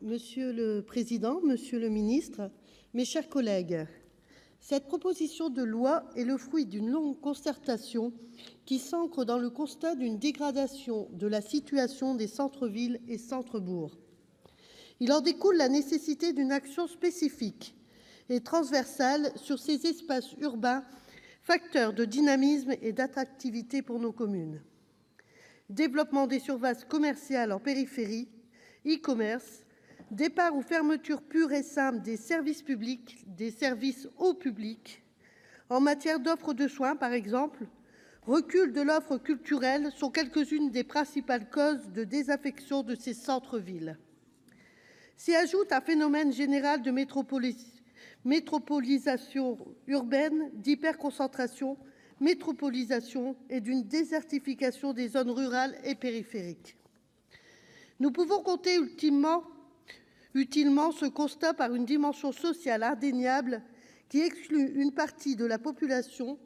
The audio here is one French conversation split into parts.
Monsieur le président, monsieur le ministre, mes chers collègues, cette proposition de loi est le fruit d'une longue concertation qui s'ancre dans le constat d'une dégradation de la situation des centres-villes et centres-bourgs. Il en découle la nécessité d'une action spécifique et transversale sur ces espaces urbains, facteurs de dynamisme et d'attractivité pour nos communes. Développement des surfaces commerciales en périphérie, e-commerce, départ ou fermeture pure et simple des services publics, des services au public, en matière d'offre de soins par exemple, recul de l'offre culturelle sont quelques-unes des principales causes de désaffection de ces centres-villes. S'y ajoute un phénomène général de métropolisation urbaine, d'hyperconcentration, métropolisation et d'une désertification des zones rurales et périphériques. Nous pouvons compter utilement ce constat par une dimension sociale indéniable qui exclut une partie de la population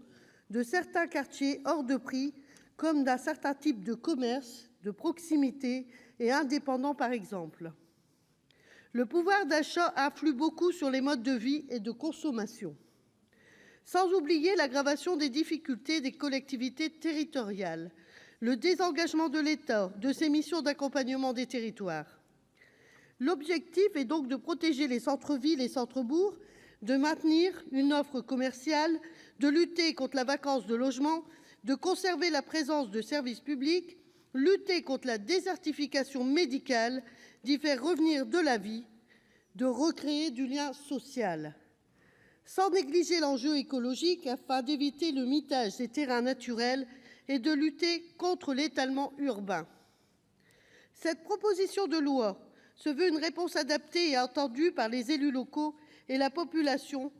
de certains quartiers hors de prix, comme d'un certain type de commerce, de proximité et indépendant par exemple. Le pouvoir d'achat influe beaucoup sur les modes de vie et de consommation. Sans oublier l'aggravation des difficultés des collectivités territoriales, le désengagement de l'État de ses missions d'accompagnement des territoires. L'objectif est donc de protéger les centres-villes et centres-bourgs, de maintenir une offre commerciale, de lutter contre la vacance de logements, de conserver la présence de services publics, lutter contre la désertification médicale, d'y faire revenir de la vie, de recréer du lien social. Sans négliger l'enjeu écologique afin d'éviter le mitage des terrains naturels et de lutter contre l'étalement urbain. Cette proposition de loi se veut une réponse adaptée et attendue par les élus locaux et la population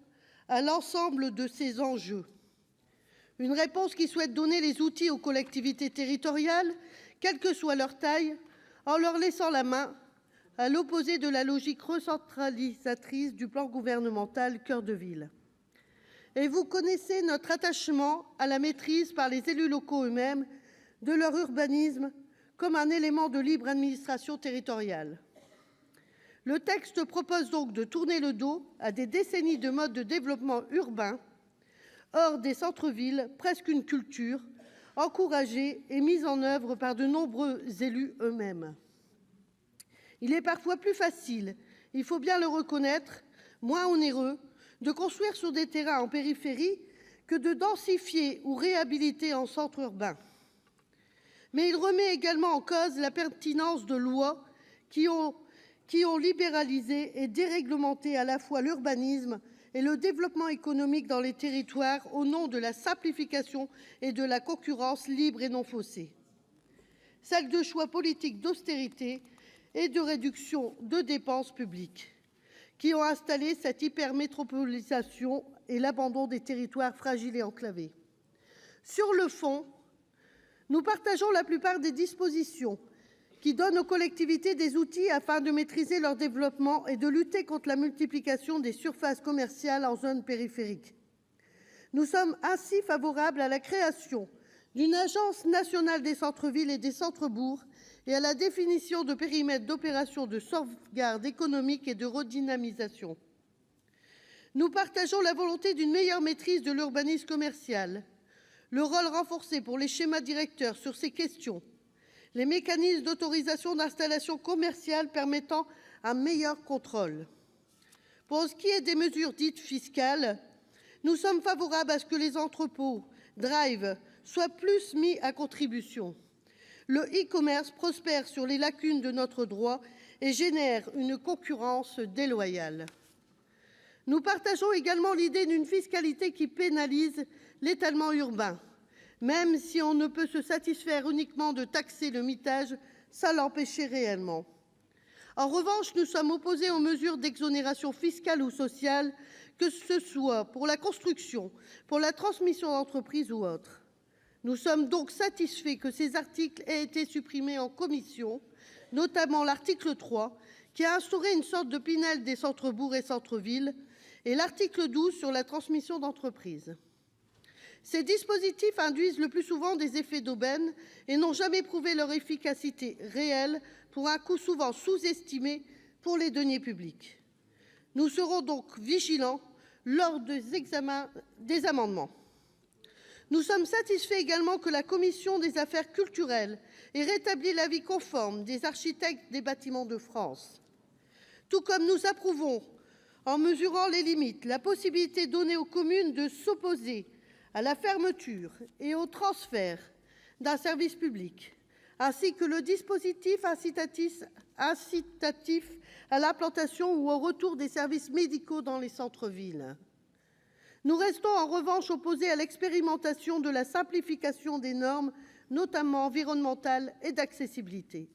à l'ensemble de ces enjeux. Une réponse qui souhaite donner les outils aux collectivités territoriales, quelle que soit leur taille, en leur laissant la main, à l'opposé de la logique recentralisatrice du plan gouvernemental Cœur de ville. Et vous connaissez notre attachement à la maîtrise par les élus locaux eux-mêmes de leur urbanisme comme un élément de libre administration territoriale. Le texte propose donc de tourner le dos à des décennies de modes de développement urbain, hors des centres-villes, presque une culture, encouragée et mise en œuvre par de nombreux élus eux-mêmes. Il est parfois plus facile, il faut bien le reconnaître, moins onéreux, de construire sur des terrains en périphérie que de densifier ou réhabiliter en centre urbain. Mais il remet également en cause la pertinence de lois qui ont libéralisé et déréglementé à la fois l'urbanisme et le développement économique dans les territoires au nom de la simplification et de la concurrence libre et non faussée. Celle de choix politiques d'austérité et de réduction de dépenses publiques qui ont installé cette hypermétropolisation et l'abandon des territoires fragiles et enclavés. Sur le fond, nous partageons la plupart des dispositions qui donnent aux collectivités des outils afin de maîtriser leur développement et de lutter contre la multiplication des surfaces commerciales en zone périphérique. Nous sommes ainsi favorables à la création d'une agence nationale des centres-villes et des centres-bourgs et à la définition de périmètres d'opérations de sauvegarde économique et de redynamisation. Nous partageons la volonté d'une meilleure maîtrise de l'urbanisme commercial, le rôle renforcé pour les schémas directeurs sur ces questions, les mécanismes d'autorisation d'installation commerciale permettant un meilleur contrôle. Pour ce qui est des mesures dites fiscales, nous sommes favorables à ce que les entrepôts, drive, soient plus mis à contribution. Le e-commerce prospère sur les lacunes de notre droit et génère une concurrence déloyale. Nous partageons également l'idée d'une fiscalité qui pénalise l'étalement urbain, même si on ne peut se satisfaire uniquement de taxer le mitage sans l'empêcher réellement. En revanche, nous sommes opposés aux mesures d'exonération fiscale ou sociale, que ce soit pour la construction, pour la transmission d'entreprise ou autre. Nous sommes donc satisfaits que ces articles aient été supprimés en commission, notamment l'article 3, qui a instauré une sorte de Pinel des centres-bourgs et centres-villes, et l'article 12 sur la transmission d'entreprise. Ces dispositifs induisent le plus souvent des effets d'aubaine et n'ont jamais prouvé leur efficacité réelle pour un coût souvent sous-estimé pour les deniers publics. Nous serons donc vigilants lors des examens des amendements. Nous sommes satisfaits également que la commission des affaires culturelles ait rétabli l'avis conforme des architectes des Bâtiments de France. Tout comme nous approuvons, en mesurant les limites, la possibilité donnée aux communes de s'opposer à la fermeture et au transfert d'un service public, ainsi que le dispositif incitatif à l'implantation ou au retour des services médicaux dans les centres-villes. Nous restons en revanche opposés à l'expérimentation de la simplification des normes, notamment environnementales et d'accessibilité.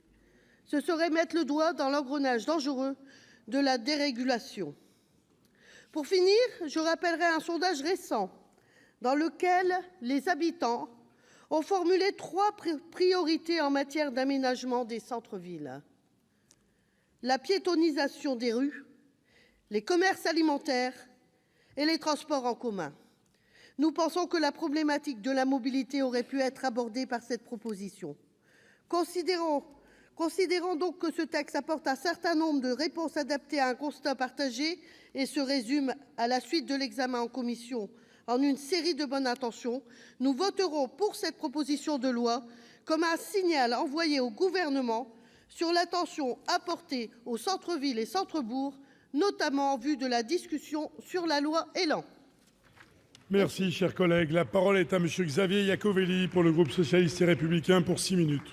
Ce serait mettre le doigt dans l'engrenage dangereux de la dérégulation. Pour finir, je rappellerai un sondage récent dans lequel les habitants ont formulé 3 priorités en matière d'aménagement des centres-villes: la piétonisation des rues, les commerces alimentaires et les transports en commun. Nous pensons que la problématique de la mobilité aurait pu être abordée par cette proposition. Considérons donc que ce texte apporte un certain nombre de réponses adaptées à un constat partagé et se résume, à la suite de l'examen en commission, en une série de bonnes intentions. Nous voterons pour cette proposition de loi comme un signal envoyé au Gouvernement sur l'attention à porter aux centres-villes et centres-bourgs, notamment en vue de la discussion sur la loi ÉLAN. Merci, cher collègue. La parole est à M. Xavier Iacovelli pour le groupe socialiste et républicain pour 6 minutes.